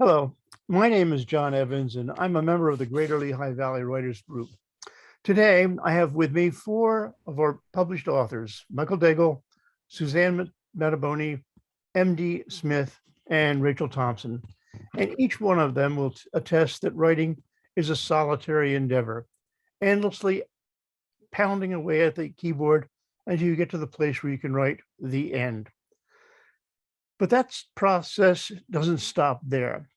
Hello, my name is John Evans, and I'm a member of the Greater Lehigh Valley Writers Group. Today, I have with me four of our published authors, Michael Daigle, Suzanne Mataboni, M.D. Smith, and Rachel Thompson. And each one of them will attest that writing is a solitary endeavor, endlessly pounding away at the keyboard until you get to the place where you can write the end. But that process doesn't stop there.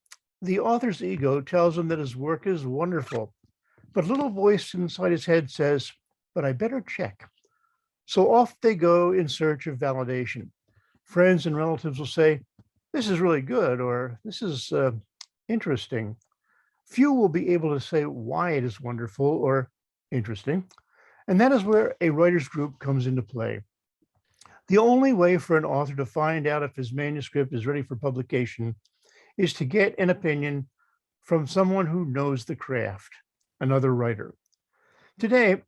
The author's ego tells him that his work is wonderful, but a little voice inside his head says, but I better check. So off they go in search of validation. Friends and relatives will say, this is really good, or this is interesting. Few will be able to say why it is wonderful or interesting. And that is where a writer's group comes into play. The only way for an author to find out if his manuscript is ready for publication is to get an opinion from someone who knows the craft, another writer. Today,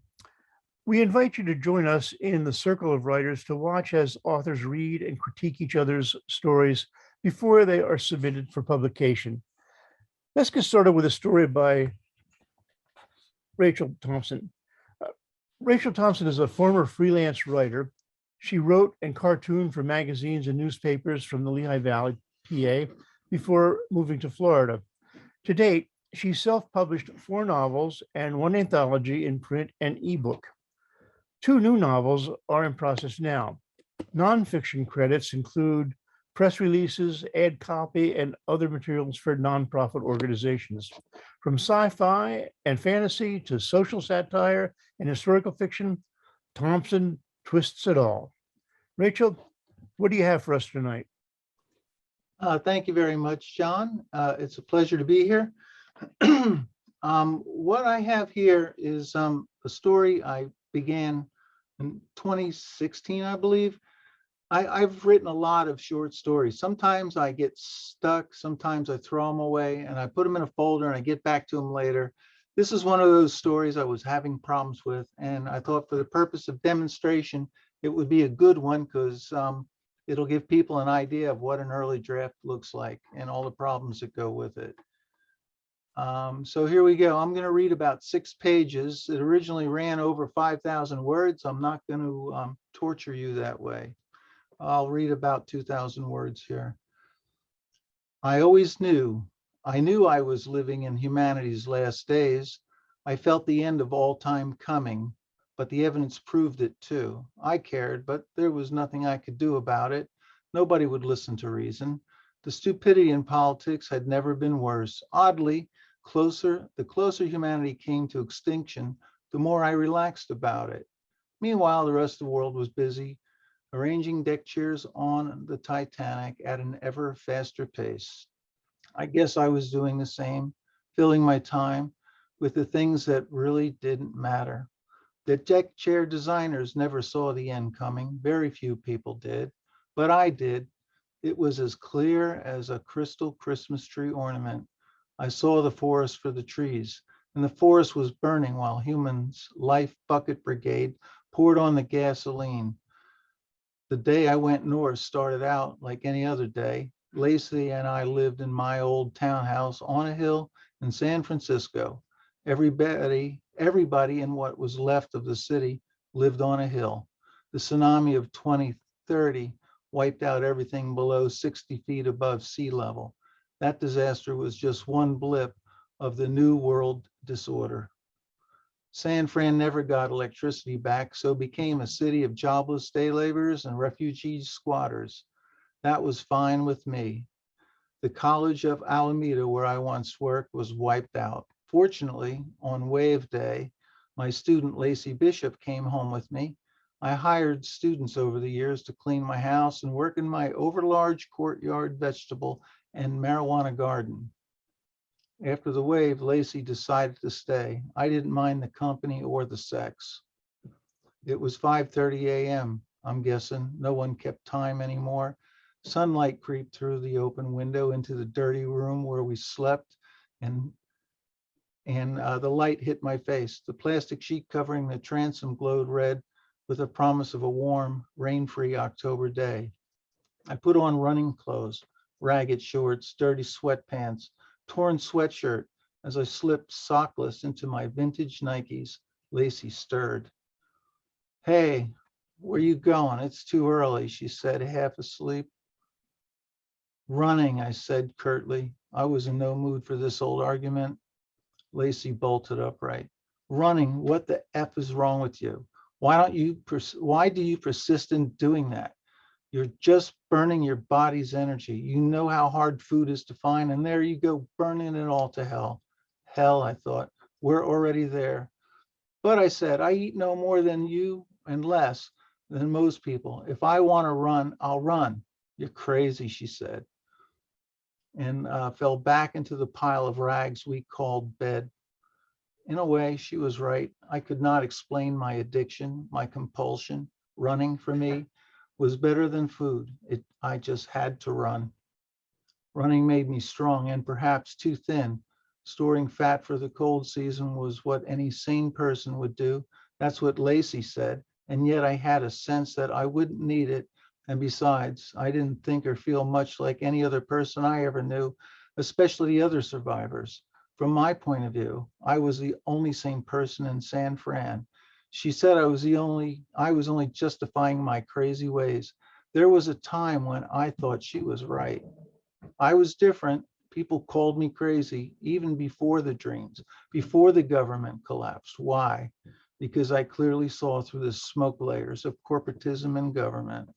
we invite you to join us in the circle of writers to watch as authors read and critique each other's stories before they are submitted for publication. Let's get started with a story by Rachel Thompson. Rachel Thompson is a former freelance writer. She wrote and cartooned for magazines and newspapers from the Lehigh Valley, PA, before moving to Florida. To date, she self-published 4 novels and 1 anthology in print and ebook. 2 new novels are in process now. Nonfiction credits include press releases, ad copy, and other materials for nonprofit organizations. From sci-fi and fantasy to social satire and historical fiction, Thompson twists it all. Rachel, what do you have for us tonight? Thank you very much, John. It's a pleasure to be here. What I have here is a story I began in 2016, I believe. I've written a lot of short stories. Sometimes I get stuck, sometimes I throw them away and I put them in a folder and I get back to them later. This is one of those stories I was having problems with, and I thought for the purpose of demonstration, it would be a good one because it'll give people an idea of what an early draft looks like and all the problems that go with it. So here we go. I'm going to read about 6 pages. It originally ran over 5,000 words. I'm not going to torture you that way. I'll read about 2,000 words here. I always knew. I knew I was living in humanity's last days. I felt the end of all time coming, but the evidence proved it too. I cared, but there was nothing I could do about it. Nobody would listen to reason. The stupidity in politics had never been worse. Oddly, the closer humanity came to extinction, the more I relaxed about it. Meanwhile, the rest of the world was busy arranging deck chairs on the Titanic at an ever faster pace. I guess I was doing the same, filling my time with the things that really didn't matter. The deck chair designers never saw the end coming. Very few people did, but I did. It was as clear as a crystal Christmas tree ornament. I saw the forest for the trees, and the forest was burning while humans' life bucket brigade poured on the gasoline. The day I went north started out like any other day. Lacey and I lived in my old townhouse on a hill in San Francisco. Everybody in what was left of the city lived on a hill. The tsunami of 2030 wiped out everything below 60 feet above sea level. That disaster was just one blip of the new world disorder. San Fran never got electricity back, so became a city of jobless day laborers and refugee squatters. That was fine with me. The College of Alameda, where I once worked, was wiped out. Fortunately, on Wave Day, my student Lacey Bishop came home with me. I hired students over the years to clean my house and work in my overlarge courtyard vegetable and marijuana garden. After the wave, Lacey decided to stay. I didn't mind the company or the sex. It was 5:30 a.m. I'm guessing no one kept time anymore. Sunlight creeped through the open window into the dirty room where we slept, and the light hit my face. The plastic sheet covering the transom glowed red with a promise of a warm, rain-free October day. I put on running clothes, ragged shorts, dirty sweatpants, torn sweatshirt. As I slipped sockless into my vintage Nikes, Lacey stirred. Hey, where you going? It's too early, she said, half asleep. Running, I said curtly. I was in no mood for this old argument. Lacey bolted upright. Running, what the F is wrong with you? Why do you persist in doing that? You're just burning your body's energy. You know how hard food is to find, and there you go, burning it all to hell. Hell, I thought, we're already there. But I said, I eat no more than you and less than most people. If I want to run, I'll run. You're crazy, she said, and fell back into the pile of rags we called bed. In a way, she was right. I could not explain my addiction, my compulsion. Running for me was better than food. I just had to run. Running made me strong and perhaps too thin. Storing fat for the cold season was what any sane person would do. That's what Lacey said. And yet I had a sense that I wouldn't need it. And besides, I didn't think or feel much like any other person I ever knew, especially the other survivors. From my point of view, I was the only sane person in San Fran. She said I was only justifying my crazy ways. There was a time when I thought she was right. I was different. People called me crazy, even before the dreams, before the government collapsed. Why? Because I clearly saw through the smoke layers of corporatism and government.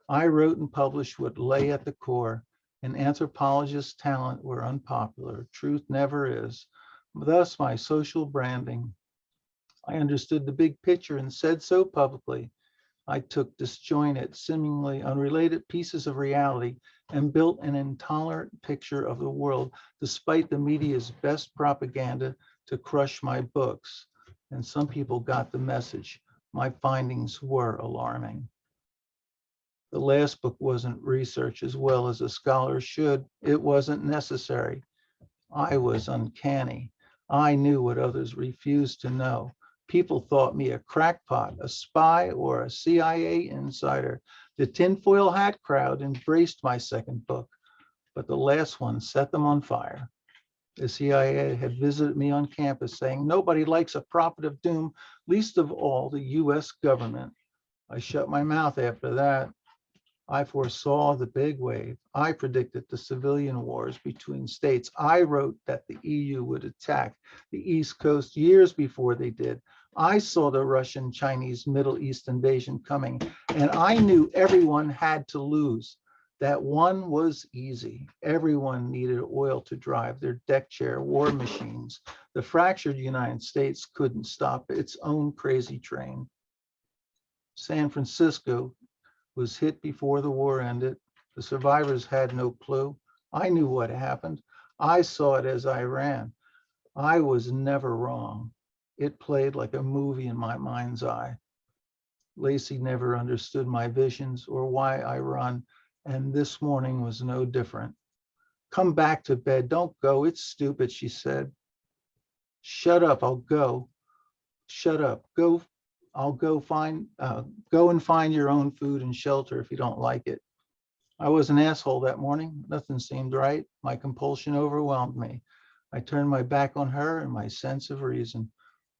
I wrote and published what lay at the core. An anthropologist's talent were unpopular. Truth never is. Thus, my social branding. I understood the big picture and said so publicly. I took disjointed, seemingly unrelated pieces of reality and built an intolerant picture of the world, despite the media's best propaganda to crush my books. And some people got the message. My findings were alarming. The last book wasn't research as well as a scholar should. It wasn't necessary. I was uncanny. I knew what others refused to know. People thought me a crackpot, a spy, or a CIA insider. The tinfoil hat crowd embraced my second book, but the last one set them on fire. The CIA had visited me on campus saying, nobody likes a prophet of doom, least of all the US government. I shut my mouth after that. I foresaw the big wave. I predicted the civilian wars between states. I wrote that the EU would attack the East Coast years before they did. I saw the Russian, Chinese, Middle East invasion coming, and I knew everyone had to lose. That one was easy. Everyone needed oil to drive their deck chair war machines. The fractured United States couldn't stop its own crazy train. San Francisco was hit before the war ended. The survivors had no clue. I knew what happened. I saw it as I ran. I was never wrong. It played like a movie in my mind's eye. Lacey never understood my visions or why I run, and this morning was no different. Come back to bed. Don't go. It's stupid, she said. Shut up. I'll go. Shut up. Go. I'll go and find your own food and shelter if you don't like it. I was an asshole that morning. Nothing seemed right. My compulsion overwhelmed me. I turned my back on her and my sense of reason.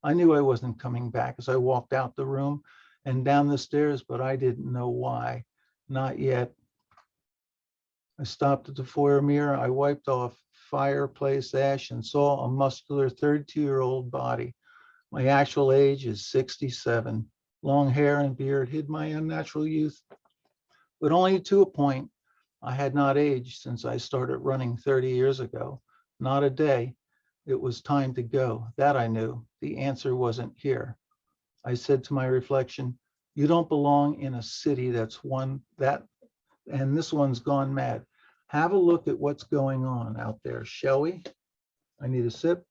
I knew I wasn't coming back as I walked out the room and down the stairs, but I didn't know why. Not yet. I stopped at the foyer mirror. I wiped off fireplace ash and saw a muscular 32-year-old body. My actual age is 67. Long hair and beard hid my unnatural youth, but only to a point. I had not aged since I started running 30 years ago. Not a day. It was time to go. That I knew. The answer wasn't here. I said to my reflection, you don't belong in a city and this one's gone mad. Have a look at what's going on out there, shall we? I need a sip.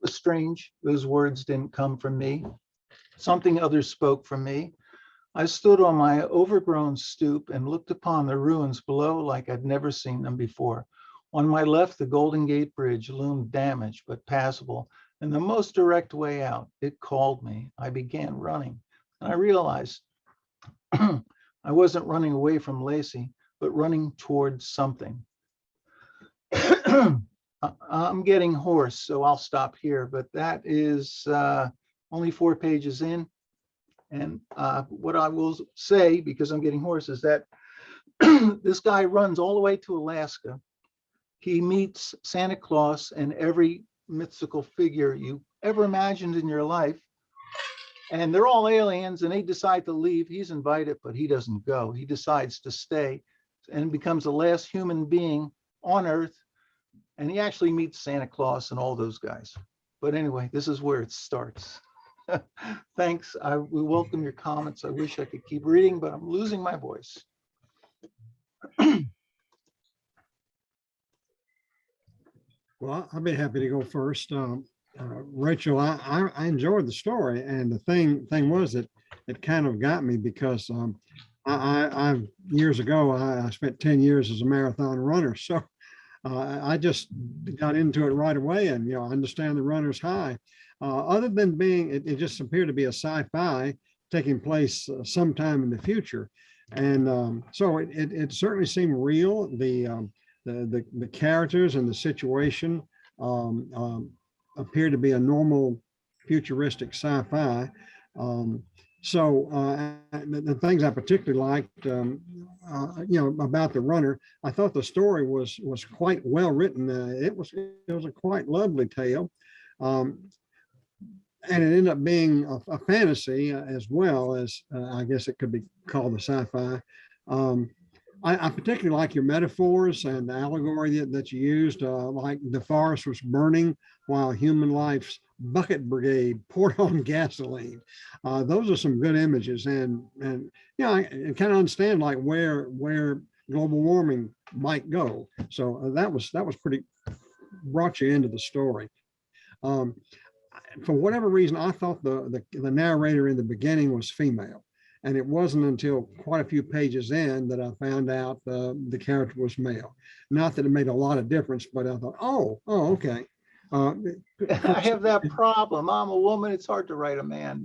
Was strange. Those words didn't come from me. Something others spoke from me. I stood on my overgrown stoop and looked upon the ruins below like I'd never seen them before. On my left, the Golden Gate Bridge loomed damaged but passable, and the most direct way out. It called me. I began running, and I realized I wasn't running away from Lacey, but running towards something. I'm getting hoarse, so I'll stop here, but that is only 4 pages in. And what I will say, because I'm getting hoarse, is that this guy runs all the way to Alaska. He meets Santa Claus and every mythical figure you ever imagined in your life. And they're all aliens and they decide to leave. He's invited, but he doesn't go. He decides to stay and becomes the last human being on Earth. And he actually meets Santa Claus and all those guys. But anyway, this is where it starts. Thanks. We welcome your comments. I wish I could keep reading, but I'm losing my voice. Well, I'll be happy to go first. Rachel, I enjoyed the story, and the thing was that it kind of got me because I years ago I spent 10 years as a marathon runner, so I just got into it right away, and I understand the runner's high. Other than being, it just appeared to be a sci-fi taking place sometime in the future, and so it certainly seemed real. The characters and the situation appear to be a normal futuristic sci-fi. The things I particularly liked, about the runner, I thought the story was quite well written. It was a quite lovely tale, and it ended up being a fantasy as well as I guess it could be called a sci-fi. I particularly like your metaphors and the allegory that you used, like the forest was burning while human life's bucket brigade poured on gasoline. Those are some good images, and I kind of understand like where global warming might go. So that was pretty, brought you into the story. For whatever reason, I thought the narrator in the beginning was female. And it wasn't until quite a few pages in that I found out the character was male. Not that it made a lot of difference, but I thought, oh, okay. I have that problem. I'm a woman. It's hard to write a man,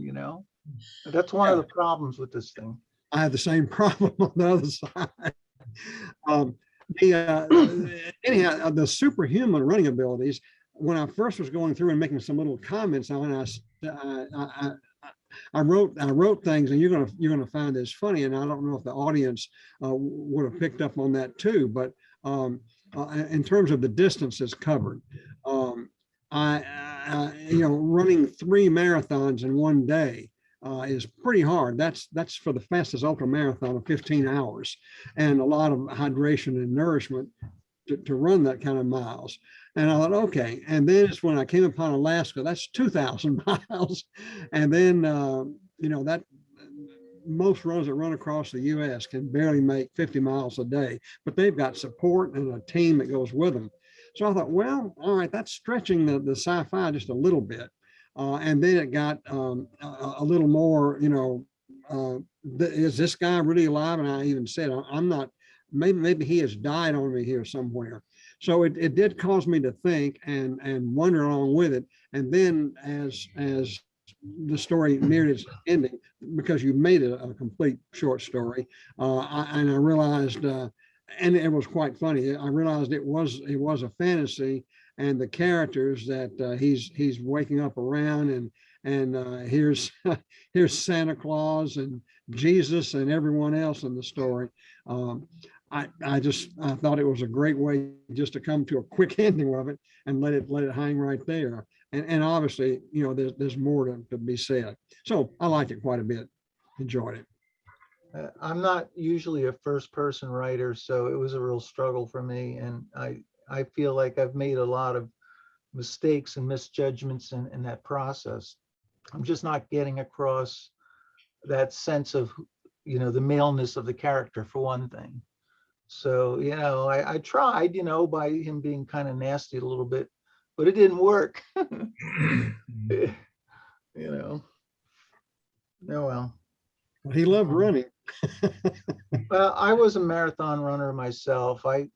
That's one of the problems with this thing. I have the same problem on the other side. Anyhow, the superhuman running abilities, when I first was going through and making some little comments on it, I wrote things, and you're gonna find this funny, and I don't know if the audience would have picked up on that too. But in terms of the distances covered, running 3 marathons in one day is pretty hard. That's for the fastest ultra marathon of 15 hours, and a lot of hydration and nourishment to run that kind of miles. And I thought, okay. And then it's when I came upon Alaska, that's 2,000 miles. And then, that most runners that run across the US can barely make 50 miles a day, but they've got support and a team that goes with them. So I thought, well, all right, that's stretching the sci-fi just a little bit. And then it got a little more, is this guy really alive? And I even said, I'm not, maybe he has died on me here somewhere. So it did cause me to think and wonder along with it. And then as the story neared its ending, because you made it a complete short story, I realized, and it was quite funny. I realized it was a fantasy, and the characters that he's waking up around, and here's Santa Claus and Jesus and everyone else in the story. I thought it was a great way just to come to a quick ending of it and let it hang right there. And obviously, there's more to be said. So I liked it quite a bit. Enjoyed it. I'm not usually a first person writer, so it was a real struggle for me. And I feel like I've made a lot of mistakes and misjudgments in that process. I'm just not getting across that sense of, the maleness of the character, for one thing. So, I tried, by him being kind of nasty a little bit, but it didn't work. Oh, well. He loved running. Well, I was a marathon runner myself. I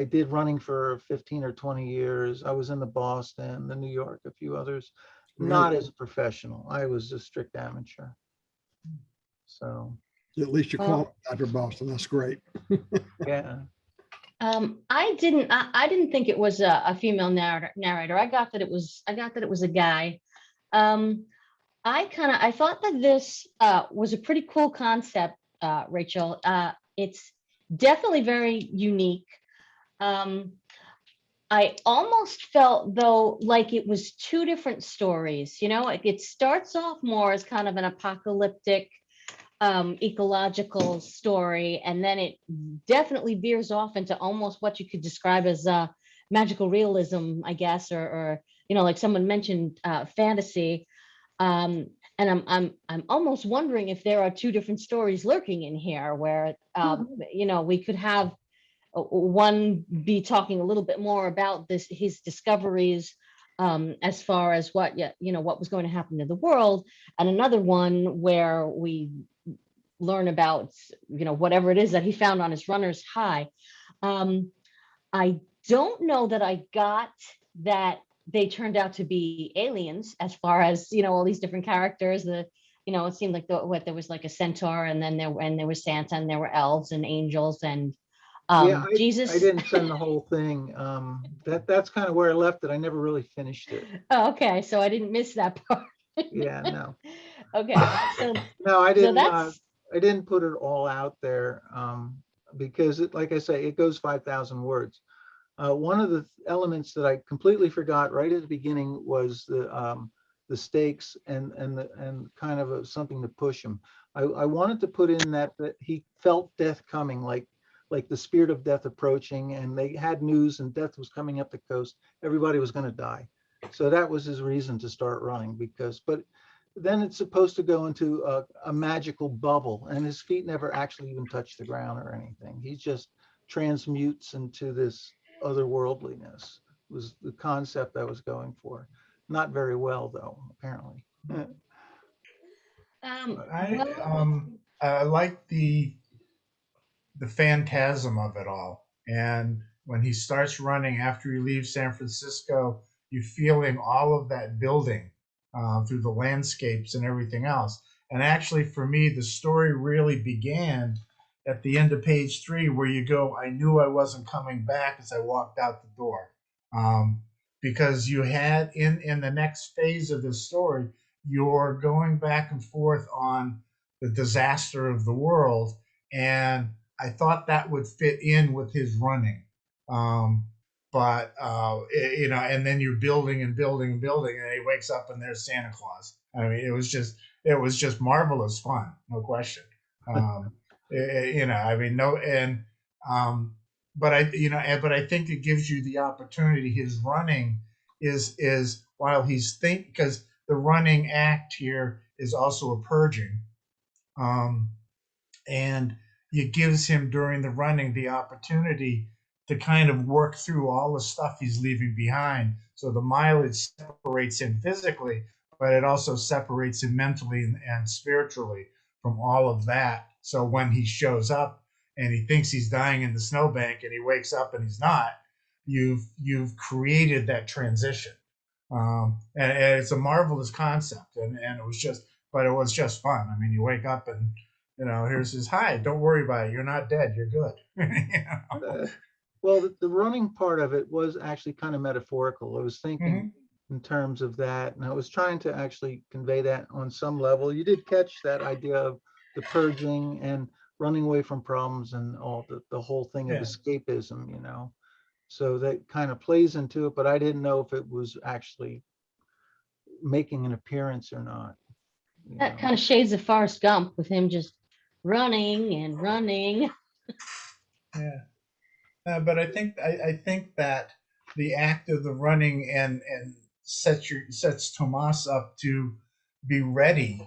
did running for 15 or 20 years. I was in the Boston, the New York, a few others, not as a professional. I was a strict amateur. So, At least you Well- qualified for Boston. That's great. yeah. I didn't think it was a female narrator. I got that it was a guy. I thought that this was a pretty cool concept, Rachel. It's definitely very unique. I almost felt though like it was two different stories. You know, it starts off more as kind of an apocalyptic ecological story, and then it definitely veers off into almost what you could describe as magical realism, I guess, or you know, like someone mentioned, fantasy. And I'm almost wondering if there are two different stories lurking in here, where you know, we could have one be talking a little bit more about his discoveries, as far as what, you know, what was going to happen to the world, and another one where we learn about, you know, whatever it is that he found on his runner's high. I don't know that I got that they turned out to be aliens, as far as, you know, all these different characters. You know, it seemed like there was like a centaur, and then there was Santa, and there were elves and angels, and Yeah, Jesus. I didn't send the whole thing. That's kind of where I left it. I never really finished it. Oh, okay, so I didn't miss that part. Yeah, no. Okay, so No, I so didn't. that's I didn't put it all out there, because like I say, it goes 5,000 words. One of the elements that I completely forgot right at the beginning was the stakes and kind of something to push him. I wanted to put in that he felt death coming, like the spirit of death approaching, and they had news and death was coming up the coast. Everybody was going to die. So that was his reason to start running, but then it's supposed to go into a magical bubble, and his feet never actually even touch the ground or anything. He just transmutes into this otherworldliness, was the concept I was going for. Not very well, though, apparently. I like the phantasm of it all. And when he starts running after he leaves San Francisco, you feel him all of that building through the landscapes and everything else. And actually, for me, the story really began at the end of page 3, where you go, I knew I wasn't coming back as I walked out the door. Because you had in the next phase of this story, you're going back and forth on the disaster of the world. And I thought that would fit in with his running. But you know, and then you're building and building and building, and he wakes up and there's Santa Claus. I mean, it was just marvelous fun, no question. You know, I mean, no, and but I think it gives you the opportunity. His running is while because the running act here is also a purging, and it gives him during the running the opportunity to kind of work through all the stuff he's leaving behind. So the mileage separates him physically, but it also separates him mentally and spiritually from all of that. So when he shows up and he thinks he's dying in the snowbank and he wakes up and he's not, you've created that transition. And it's a marvelous concept, and it was just fun. I mean, you wake up and here's his hi. Don't worry about it. You're not dead. You're good. Well, the running part of it was actually kind of metaphorical. I was thinking in terms of that, and I was trying to actually convey that on some level. You did catch that idea of the purging and running away from problems and all the whole thing of escapism, So that kind of plays into it, but I didn't know if it was actually making an appearance or not. that kind of shades of Forrest Gump, with him just running and running. Yeah. But I think that the act of the running and sets Tomas up to be ready.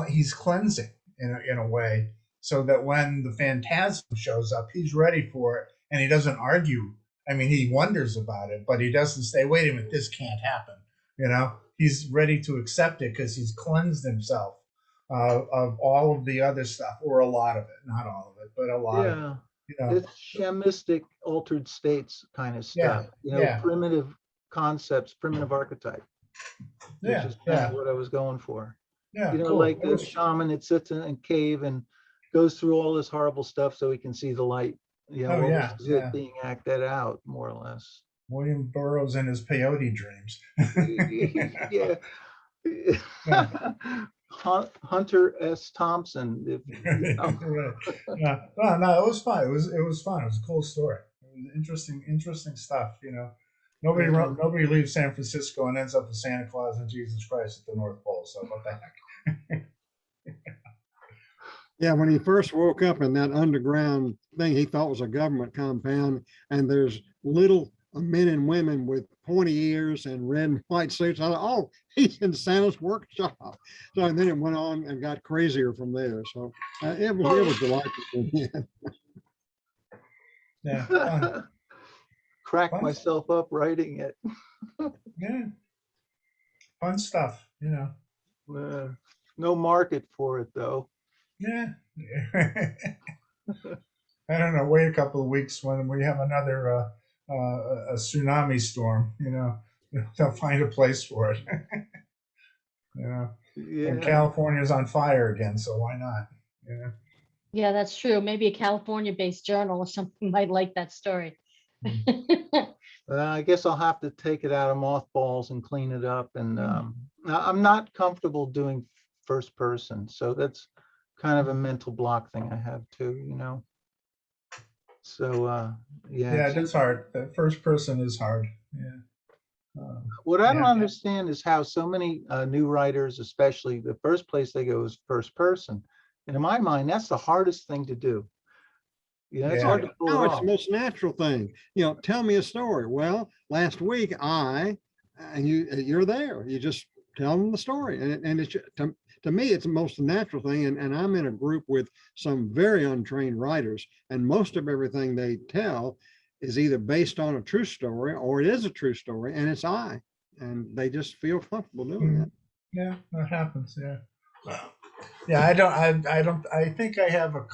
He's cleansing in a way, so that when the phantasm shows up, he's ready for it, and he doesn't argue. I mean, he wonders about it, but he doesn't say, "Wait a minute, this can't happen." He's ready to accept it because he's cleansed himself of all of the other stuff, or a lot of it, not all of it, but a lot of it. It's shamistic altered states kind of Yeah, stuff, yeah. primitive concepts, primitive archetype, which is kind of what I was going for. Yeah, You know, cool. like It the was, shaman that sits in a cave and goes through all this horrible stuff so he can see the light. Yeah, oh well, this yeah, is it yeah. being acted out, more or less. William Burroughs and his peyote dreams. Yeah. Yeah. Hunter S. Thompson, if you know. Right. Yeah. No, no, it was fun. It was fun. It was a cool story. It was interesting stuff. Nobody leaves San Francisco and ends up with Santa Claus and Jesus Christ at the North Pole. So what the heck? Yeah, when he first woke up in that underground thing he thought was a government compound, and there's little men and women with pointy ears and red and white suits. I thought, oh, he's in Santa's workshop. So and then it went on and got crazier from there. So it was delightful. Yeah, fun, Crack fun, myself up writing it. yeah, fun stuff. Uh, no market for it though. Yeah. I don't know. Wait a couple of weeks when we have another a tsunami storm. They'll find a place for it. And Yeah. California's on fire again, so why not? Yeah. Yeah, that's true. Maybe a California-based journal or something might like that story. I guess I'll have to take it out of mothballs and clean it up. And I'm not comfortable doing first person, so that's kind of a mental block thing I have too. So yeah. Yeah, that's hard. The first person is hard. Yeah. What I don't Yeah. understand is how so many new writers, especially, the first place they go is first person. And in my mind, that's the hardest thing to do. It's Yeah. hard to pull No, it it's off. the most natural thing. Tell me a story. Well, last week and you're there. You just tell them the story, and it's to me it's the most natural thing. And I'm in a group with some very untrained writers, and most of everything they tell is either based on a true story or it is a true story, and and they just feel comfortable doing it. Yeah, that happens. Yeah. Yeah, I think I have a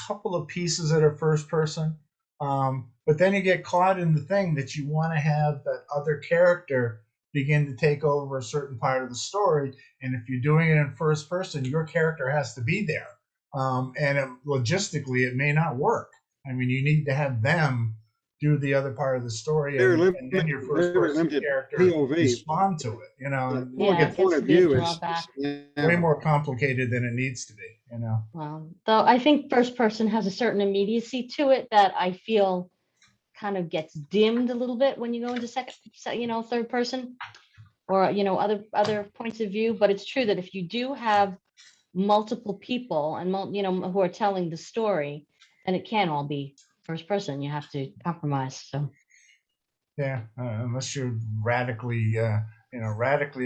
couple of pieces that are first person. But then you get caught in the thing that you want to have that other character begin to take over a certain part of the story. And if you're doing it in first person, your character has to be there. Logistically, it may not work. I mean, you need to have them do the other part of the story, and then your first Very person limited character POV. respond to it. The Yeah, it point gets of to be a view drawback. Way more complicated than it needs to be. Though I think first person has a certain immediacy to it that I feel kind of gets dimmed a little bit when you go into third person or other points of view. But it's true that if you do have multiple people and who are telling the story, then it can all be first person. You have to compromise. So Yeah, unless you're radically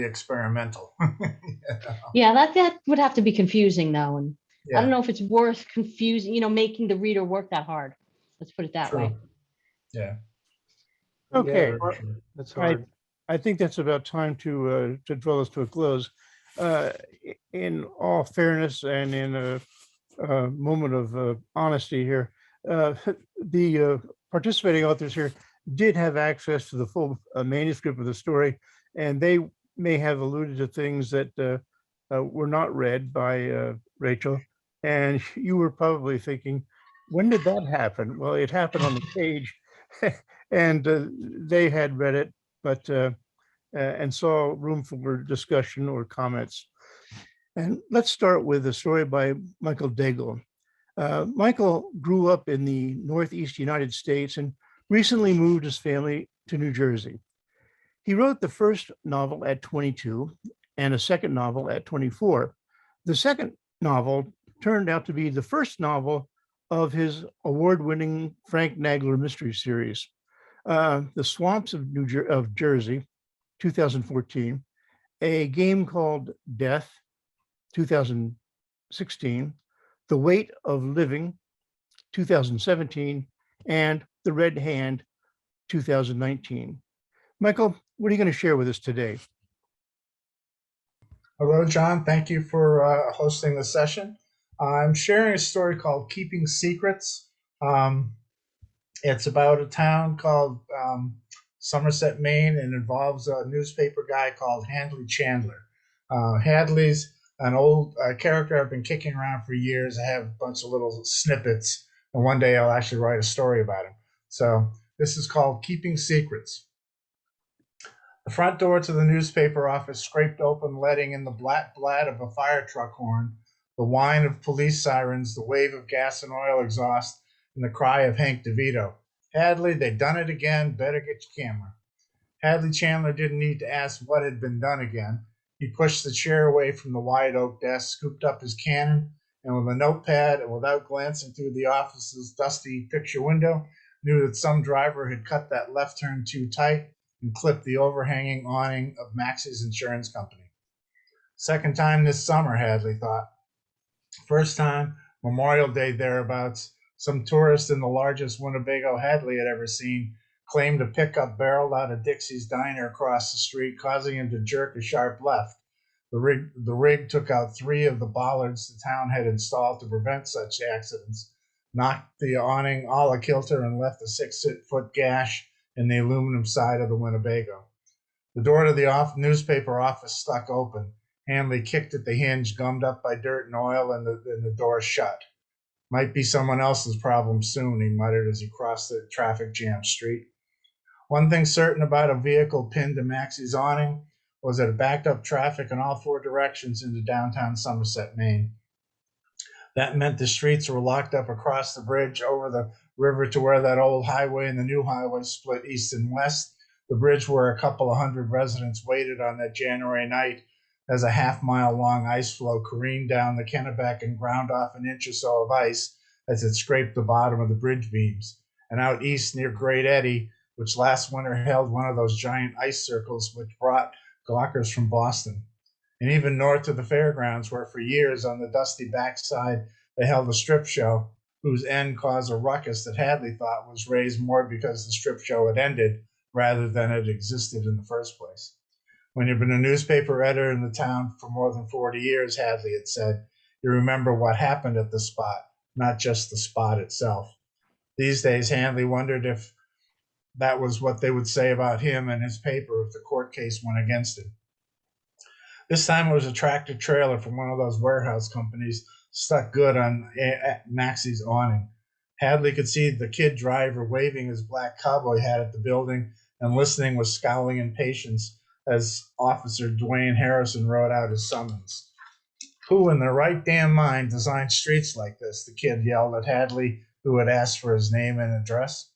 experimental. yeah, that would have to be confusing though, and I don't Yeah, know if it's worth confusing, making the reader work that hard. Let's put it that way. true. Yeah. Okay. Yeah, Very true. it's I, hard. I think that's about time to draw this to a close. In all fairness and in a moment of honesty here, the participating authors here did have access to the full manuscript of the story, and they may have alluded to things that were not read by Rachel. And you were probably thinking, when did that happen? Well, it happened on the page, and they had read it, but and saw room for discussion or comments. And let's start with a story by Michael Daigle. Michael grew up in the Northeast United States and recently moved his family to New Jersey. He wrote the first novel at 22 and a second novel at 24. The second novel turned out to be the first novel of his award-winning Frank Nagler mystery series, The Swamps of Jersey, 2014, A Game Called Death, 2016, The Weight of Living, 2017, and The Red Hand, 2019. Michael, what are you going to share with us today? Hello, John. Thank you for hosting the session. I'm sharing a story called Keeping Secrets. It's about a town called Somerset, Maine, and involves a newspaper guy called Handley Chandler. Hadley's an old character I've been kicking around for years. I have a bunch of little snippets, and one day I'll actually write a story about him. So this is called Keeping Secrets. The front door to the newspaper office scraped open, letting in the blat blat of a fire truck horn, the whine of police sirens, the wave of gas and oil exhaust, and the cry of Hank DeVito. Hadley, they done it again. Better get your camera. Hadley Chandler didn't need to ask what had been done again. He pushed the chair away from the wide oak desk, scooped up his Canon, and with a notepad and without glancing through the office's dusty picture window, knew that some driver had cut that left turn too tight and clipped the overhanging awning of Maxie's insurance company. Second time this summer, Hadley thought. First time, Memorial Day thereabouts, some tourist in the largest Winnebago Hadley had ever seen claimed a pickup barreled out of Dixie's diner across the street, causing him to jerk a sharp left. The rig took out 3 of the bollards the town had installed to prevent such accidents, knocked the awning all a kilter, and left a 6-foot gash in the aluminum side of the Winnebago. The door to the newspaper office stuck open. Hanley kicked at the hinge, gummed up by dirt and oil, and the door shut. Might be someone else's problem soon, he muttered as he crossed the traffic-jammed street. One thing certain about a vehicle pinned to Maxie's awning was that it backed up traffic in all 4 directions into downtown Somerset, Maine. That meant the streets were locked up across the bridge over the river to where that old highway and the new highway split east and west, the bridge where a couple of hundred residents waited on that January night as a half-mile-long ice floe careened down the Kennebec and ground off an inch or so of ice as it scraped the bottom of the bridge beams. And out east near Great Eddy, which last winter held one of those giant ice circles which brought gawkers from Boston. And even north of the fairgrounds, where for years on the dusty backside they held a strip show, whose end caused a ruckus that Hadley thought was raised more because the strip show had ended rather than it existed in the first place. When you've been a newspaper editor in the town for more than 40 years, Hadley had said, you remember what happened at the spot, not just the spot itself. These days, Hadley wondered if that was what they would say about him and his paper if the court case went against him. This time it was a tractor trailer from one of those warehouse companies stuck good on Maxie's awning. Hadley could see the kid driver waving his black cowboy hat at the building and listening with scowling impatience as Officer Dwayne Harrison wrote out his summons. Who in their right damn mind designed streets like this? The kid yelled at Hadley, who had asked for his name and address.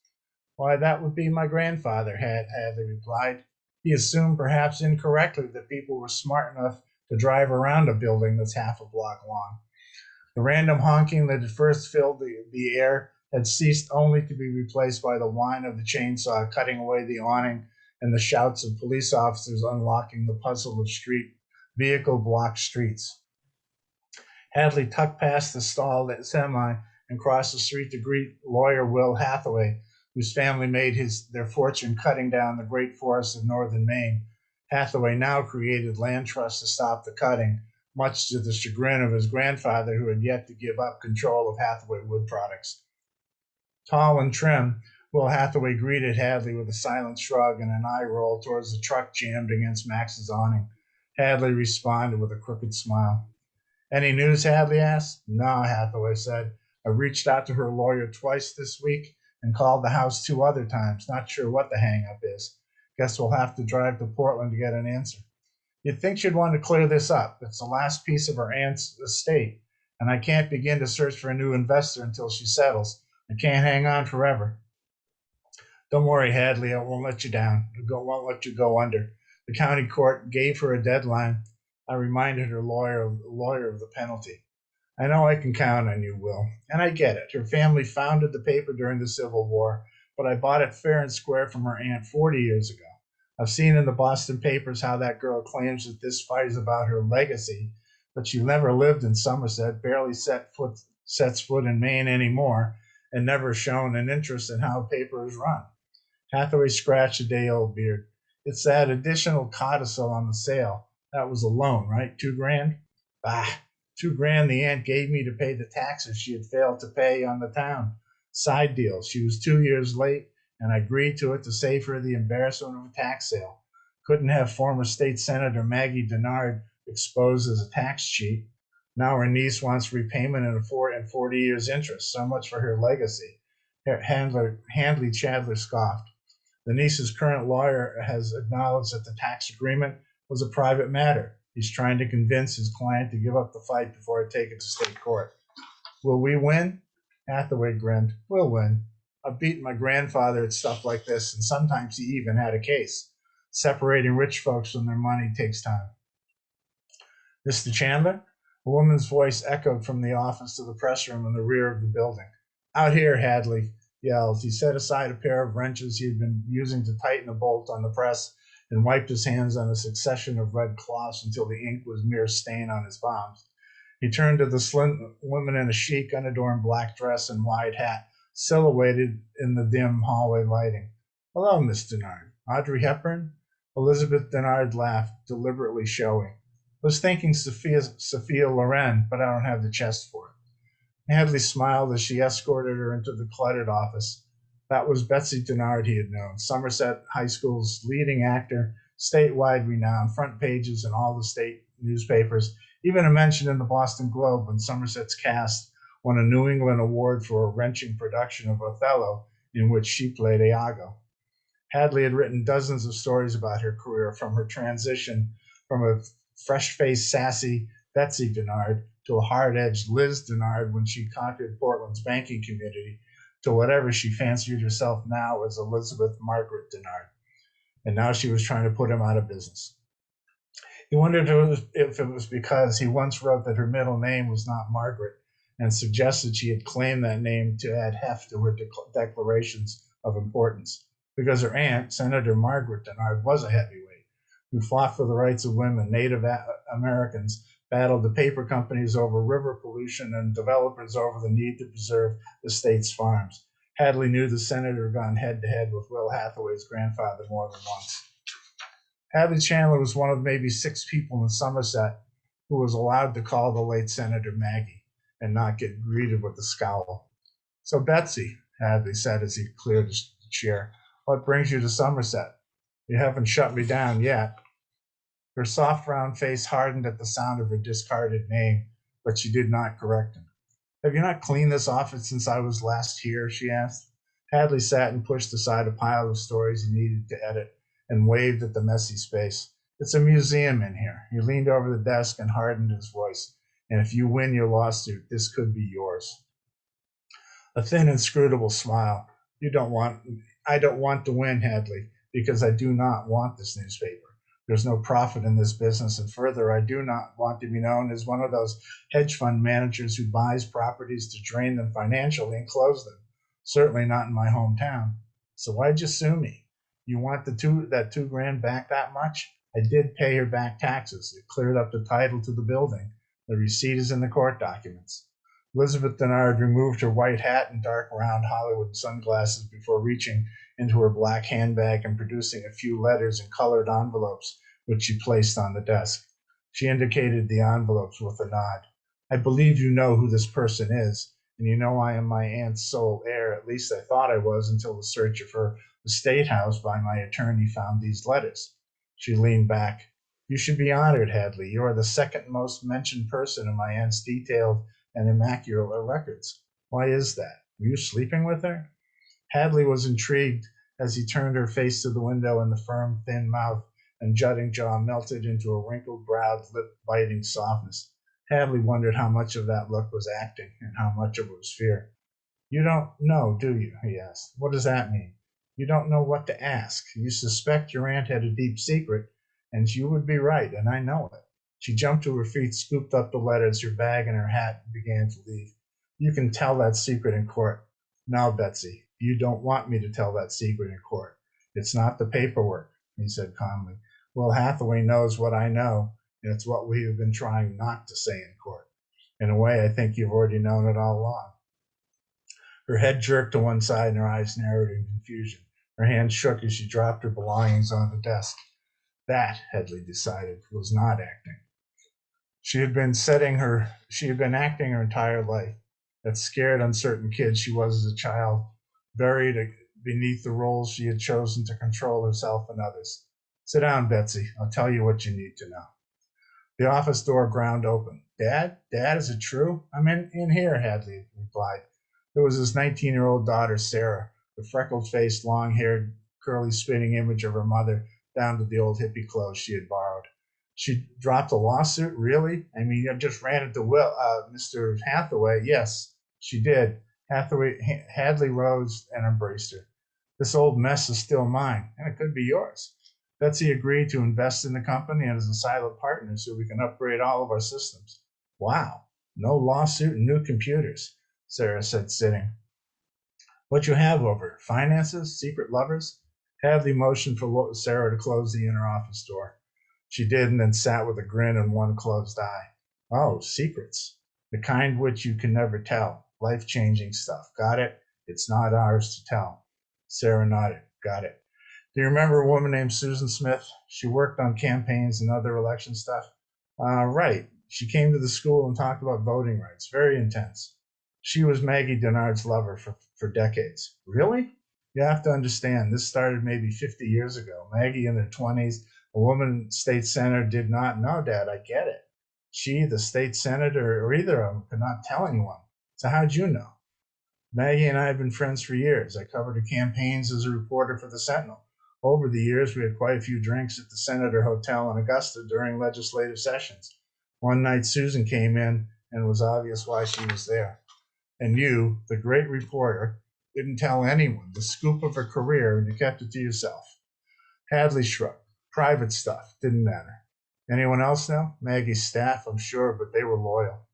Why, that would be my grandfather, Hadley replied. He assumed, perhaps incorrectly, that people were smart enough to drive around a building that's half a block long. The random honking that had first filled the air had ceased only to be replaced by the whine of the chainsaw cutting away the awning and the shouts of police officers unlocking the puzzle of vehicle-blocked streets. Hadley tucked past the stalled semi and crossed the street to greet lawyer Will Hathaway, whose family made their fortune cutting down the great forests of northern Maine. Hathaway now created land trusts to stop the cutting, much to the chagrin of his grandfather, who had yet to give up control of Hathaway Wood Products. Tall and trim, Will Hathaway greeted Hadley with a silent shrug and an eye roll towards the truck jammed against Max's awning. Hadley responded with a crooked smile. Any news, Hadley asked. No, Hathaway said. I reached out to her lawyer twice this week and called the house 2 other times. Not sure what the hang-up is. Guess we'll have to drive to Portland to get an answer. You'd think she'd want to clear this up. It's the last piece of her aunt's estate, and I can't begin to search for a new investor until she settles. I can't hang on forever. Don't worry, Hadley. I won't let you down. I won't let you go under. The county court gave her a deadline. I reminded her lawyer of the penalty. I know I can count on you, Will, and I get it. Her family founded the paper during the Civil War, but I bought it fair and square from her aunt 40 years ago. I've seen in the Boston papers how that girl claims that this fight is about her legacy, but she never lived in Somerset, barely sets foot in Maine anymore, and never shown an interest in how paper is run. Hathaway scratched a day-old beard. It's that additional codicil on the sale. That was a loan, right? $2,000? Bah, $2,000 the aunt gave me to pay the taxes she had failed to pay on the town. Side deal. She was 2 years late, and I agreed to it to save her the embarrassment of a tax sale. Couldn't have former state senator Maggie Denard exposed as a tax cheat. Now her niece wants repayment and 40 years interest. So much for her legacy. Handley Chandler scoffed. The niece's current lawyer has acknowledged that the tax agreement was a private matter. He's trying to convince his client to give up the fight before it take it to state court. Will we win? Hathaway grinned. We'll win. I've beaten my grandfather at stuff like this, and sometimes he even had a case. Separating rich folks from their money takes time. Mr. Chandler? A woman's voice echoed from the office to the press room in the rear of the building. Out here, Hadley yelled. He set aside a pair of wrenches he had been using to tighten a bolt on the press and wiped his hands on a succession of red cloths until the ink was mere stain on his palms. He turned to the slim woman in a chic, unadorned black dress and wide hat, silhouetted in the dim hallway lighting. Hello, Miss Denard. Audrey Hepburn? Elizabeth Denard laughed, deliberately showing. Was thinking Sophia Loren, but I don't have the chest for it. Hadley smiled as she escorted her into the cluttered office. That was Betsy Denard he had known, Somerset High School's leading actor, statewide renowned, front pages in all the state newspapers, even a mention in the Boston Globe when Somerset's cast won a New England award for a wrenching production of Othello in which she played Iago. Hadley had written dozens of stories about her career, from her transition from a fresh-faced, sassy Betsy Denard to a hard-edged Liz Denard when she conquered Portland's banking community, to whatever she fancied herself now as Elizabeth Margaret Denard. And now she was trying to put him out of business. He wondered if it was because he once wrote that her middle name was not Margaret and suggested she had claimed that name to add heft to her declarations of importance, because her aunt, Senator Margaret Denard, was a heavyweight who fought for the rights of women. Native Americans battled the paper companies over river pollution and developers over the need to preserve the state's farms. Hadley knew the senator had gone head-to-head with Will Hathaway's grandfather more than once. Hadley Chandler was one of maybe 6 people in Somerset who was allowed to call the late Senator Maggie and not get greeted with a scowl. So, Betsy, Hadley said as he cleared his chair, what brings you to Somerset? You haven't shut me down yet. Her soft round face hardened at the sound of her discarded name, but she did not correct him. Have you not cleaned this office since I was last here? She asked. Hadley sat and pushed aside a pile of stories he needed to edit and waved at the messy space. It's a museum in here. He leaned over the desk and hardened his voice. And if you win your lawsuit, this could be yours. A thin, inscrutable smile. I don't want to win, Hadley, because I do not want this newspaper. There's no profit in this business, and further, I do not want to be known as one of those hedge fund managers who buys properties to drain them financially and close them. Certainly not in my hometown. So why'd you sue me? You want that $2,000 back that much? I did pay her back taxes. It cleared up the title to the building. The receipt is in the court documents. Elizabeth Denard removed her white hat and dark round Hollywood sunglasses before reaching into her black handbag and producing a few letters in colored envelopes, which she placed on the desk. She indicated the envelopes with a nod. I believe you know who this person is, and you know I am my aunt's sole heir. At least I thought I was until the search of her estate house by my attorney found these letters. She leaned back. You should be honored, Hadley. You are the second most mentioned person in my aunt's detailed and immaculate records. Why is that? Were you sleeping with her? Hadley was intrigued as he turned her face to the window, and the firm, thin mouth and jutting jaw melted into a wrinkled-browed, lip-biting softness. Hadley wondered how much of that look was acting and how much of it was fear. You don't know, do you? He asked. What does that mean? You don't know what to ask. You suspect your aunt had a deep secret, and you would be right, and I know it. She jumped to her feet, scooped up the letters, her bag, and her hat, and began to leave. You can tell that secret in court. Now, Betsy, you don't want me to tell that secret in court. It's not the paperwork, he said calmly. Will Hathaway knows what I know, and it's what we have been trying not to say in court. In a way, I think you've already known it all along. Her head jerked to one side and her eyes narrowed in confusion. Her hand shook as she dropped her belongings on the desk. That, Hadley decided, was not acting. She had been acting her entire life. That scared, uncertain kid she was as a child, buried beneath the roles she had chosen to control herself and others. Sit down, Betsy. I'll tell you what you need to know. The office door ground open. Dad, is it true? I'm in here, Hadley replied. It was his 19-year-old daughter, Sarah, the freckled-faced, long-haired, curly spinning image of her mother down to the old hippie clothes she had borrowed. She dropped a lawsuit? Really? I mean, I just ran into Mr. Hathaway. Yes, she did. Hadley rose and embraced her. This old mess is still mine, and it could be yours. Betsy agreed to invest in the company and as a silent partner so we can upgrade all of our systems. Wow, no lawsuit and new computers, Sarah said, sitting. What you have over it? Finances? Secret lovers? Hadley motioned for Sarah to close the inner office door. She did and then sat with a grin and one closed eye. Oh, secrets. The kind which you can never tell. Life-changing stuff. Got it? It's not ours to tell. Sarah nodded. Got it. Do you remember a woman named Susan Smith? She worked on campaigns and other election stuff. Right. She came to the school and talked about voting rights. Very intense. She was Maggie Denard's lover for decades. Really? You have to understand, this started maybe 50 years ago. Maggie in her 20s, a woman state senator, did not know, Dad. I get it. She, the state senator, or either of them, could not tell anyone. So how'd you know? Maggie and I have been friends for years. I covered her campaigns as a reporter for the Sentinel. Over the years, we had quite a few drinks at the Senator Hotel in Augusta during legislative sessions. One night, Susan came in, and it was obvious why she was there. And you, the great reporter, didn't tell anyone the scoop of her career, and you kept it to yourself. Hadley shrugged. Private stuff. Didn't matter. Anyone else know? Maggie's staff, I'm sure, but they were loyal.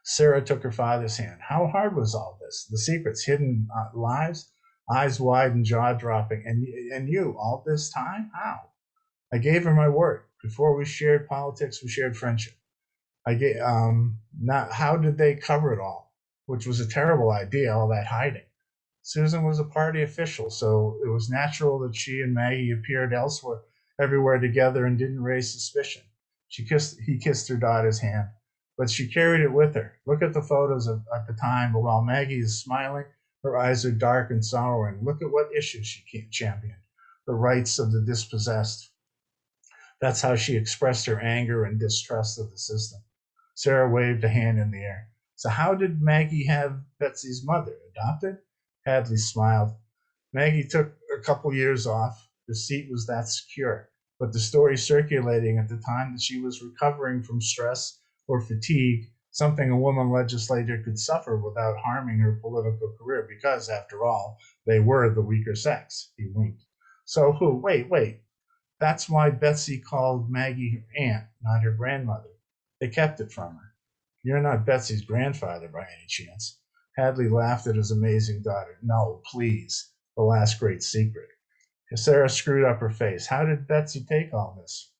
Sarah took her father's hand. How hard was all this? The secrets, hidden lives? Eyes wide and jaw dropping. And you, all this time? How? I gave her my word. Before we shared politics, we shared friendship. How did they cover it all? Which was a terrible idea, all that hiding. Susan was a party official, so it was natural that she and Maggie appeared everywhere together and didn't raise suspicion. He kissed her daughter's hand, but she carried it with her. Look at the photos at the time, but while Maggie is smiling, her eyes are dark and sorrowing. Look at what issues she championed. The rights of the dispossessed. That's how she expressed her anger and distrust of the system. Sarah waved a hand in the air. So how did Maggie have Betsy's mother? Adopted? Hadley smiled. Maggie took a couple years off. The seat was that secure. But the story circulating at the time that she was recovering from stress or fatigue, something a woman legislator could suffer without harming her political career, because, after all, they were the weaker sex. He winked. So who? Wait. That's why Betsy called Maggie her aunt, not her grandmother. They kept it from her. You're not Betsy's grandfather by any chance. Hadley laughed at his amazing daughter. No, please. The last great secret. Sarah screwed up her face. How did Betsy take all this?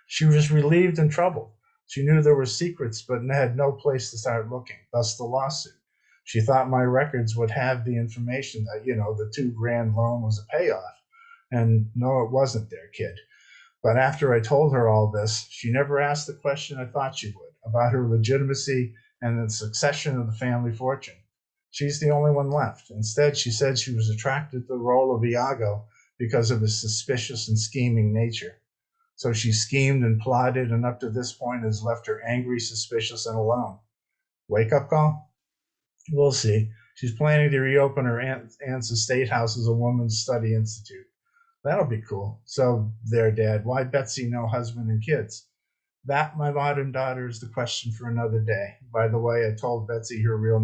She was relieved and troubled. She knew there were secrets, but had no place to start looking, thus the lawsuit. She thought my records would have the information that, the $2,000 loan was a payoff. And no, it wasn't there, kid. But after I told her all this, she never asked the question I thought she would, about her legitimacy and the succession of the family fortune. She's the only one left. Instead, she said she was attracted to the role of Iago because of his suspicious and scheming nature. So she schemed and plotted, and up to this point has left her angry, suspicious, and alone. Wake-up call? We'll see. She's planning to reopen her aunt's estate house as a woman's study institute. That'll be cool. So there, Dad, why Betsy no husband and kids? That, my modern daughter, is the question for another day. By the way, I told Betsy her real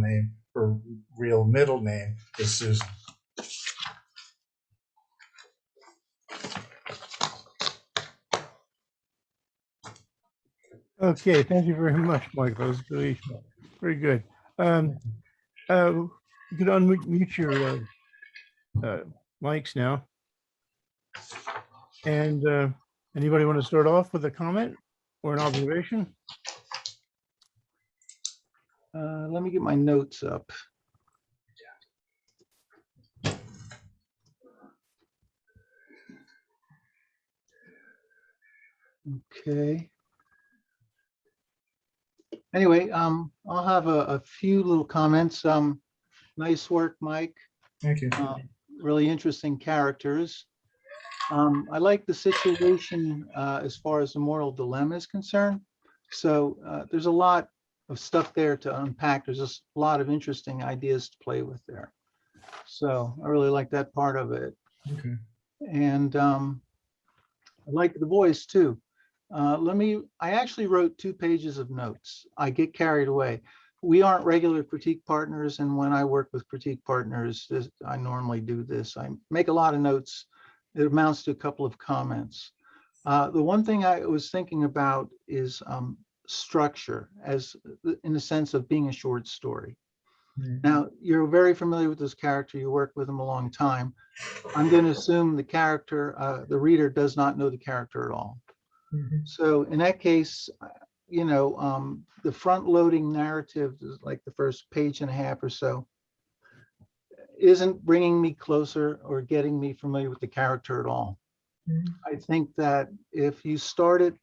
middle name is Susan. Okay, thank you very much, Michael. That was really very good. You can unmute your mics now. And anybody want to start off with a comment or an observation? Let me get my notes up. Okay. Anyway, I'll have a few little comments. Nice work, Mike. Thank you. Really interesting characters. I like the situation as far as the moral dilemma is concerned. So there's a lot of stuff there to unpack. There's just a lot of interesting ideas to play with there. So I really like that part of it. Okay. And I like the voice too. I actually wrote 2 pages of notes. I get carried away. We aren't regular critique partners. And when I work with critique partners, I normally do this. I make a lot of notes. It amounts to a couple of comments. The one thing I was thinking about is structure, as in the sense of being a short story. Mhm. Now, you're very familiar with this character. You worked with him a long time. I'm going to assume the character, the reader does not know the character at all. Mhm. So in that case, the front loading narrative is like the first page and a half or so isn't bringing me closer or getting me familiar with the character at all. Mhm. I think that if you started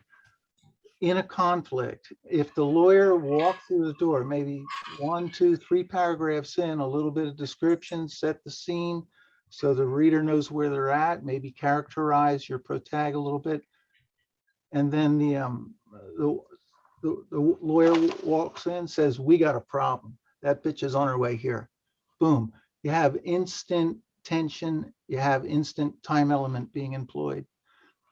in a conflict, if the lawyer walked through the door, maybe 1, 2, 3 paragraphs in, a little bit of description, set the scene so the reader knows where they're at, maybe characterize your protag a little bit, and then the lawyer walks in, says, "We got a problem. That bitch is on her way here." Boom. You have instant tension. You have instant time element being employed.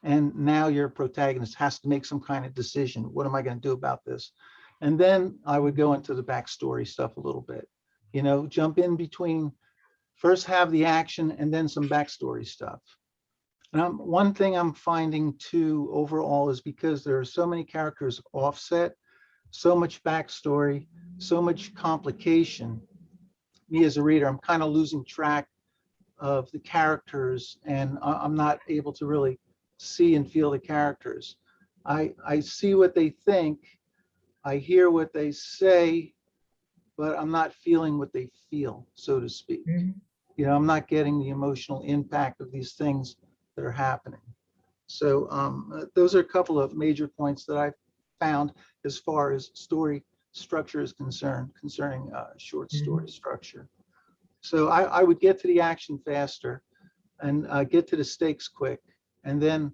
And now your protagonist has to make some kind of decision. What am I going to do about this? And then I would go into the backstory stuff a little bit, jump in between, first have the action and then some backstory stuff. And one thing I'm finding too overall is because there are so many characters offset, so much backstory, so much complication. Me as a reader, I'm kind of losing track of the characters, and I'm not able to really see and feel the characters. I see what they think, I hear what they say, but I'm not feeling what they feel, so to speak. Mhm. I'm not getting the emotional impact of these things that are happening. So those are a couple of major points that I've found as far as story structure is concerned, concerning short story structure. So I would get to the action faster and get to the stakes quick, and then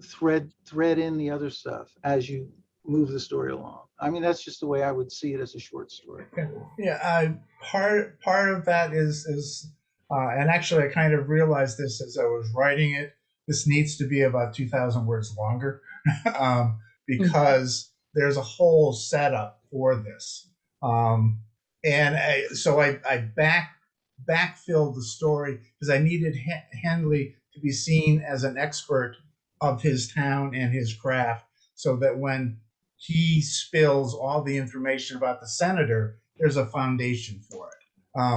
thread in the other stuff as you move the story along. I mean, that's just the way I would see it as a short story. Yeah, part of that is and actually I kind of realized this as I was writing it. This needs to be about 2,000 words longer because there's a whole setup for this, and I backfilled the story because I needed Henley to be seen as an expert of his town and his craft, so that when he spills all the information about the senator, there's a foundation for it.